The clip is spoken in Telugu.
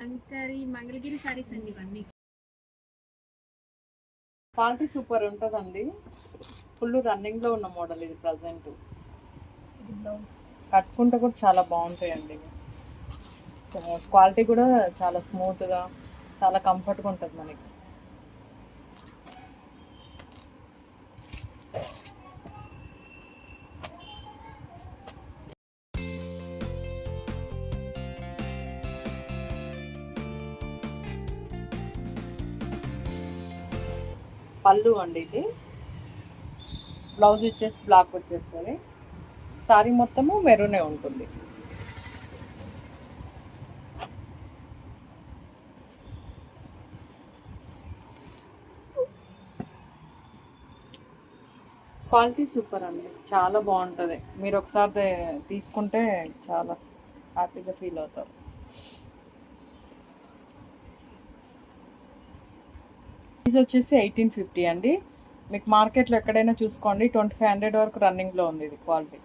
మంగళగిరి సారీస్ అండి ఇవన్నీ. క్వాలిటీ సూపర్ ఉంటుందండి. ఫుల్ రన్నింగ్లో ఉన్న మోడల్ ఇది ప్రజెంట్. ఇది బ్లౌజ్ కట్టుకుంటే కూడా చాలా బాగుంటాయండి. క్వాలిటీ కూడా చాలా స్మూత్గా, చాలా కంఫర్ట్గా ఉంటుంది మనకి. పళ్ళు అండి ఇది. బ్లౌజ్ వచ్చేసి బ్లాక్ వచ్చేస్తుంది. సారీ మొత్తము మెరూనే ఉంటుంది. క్వాలిటీ సూపర్ అండి, చాలా బాగుంటుంది. మీరు ఒకసారి తీసుకుంటే చాలా హ్యాపీగా ఫీల్ అవుతారు. ప్రైస్ వచ్చేసి 1850 అండి. మీకు మార్కెట్లో ఎక్కడైనా చూసుకోండి 2500 వరకు రన్నింగ్లో ఉంది ఇది క్వాలిటీ.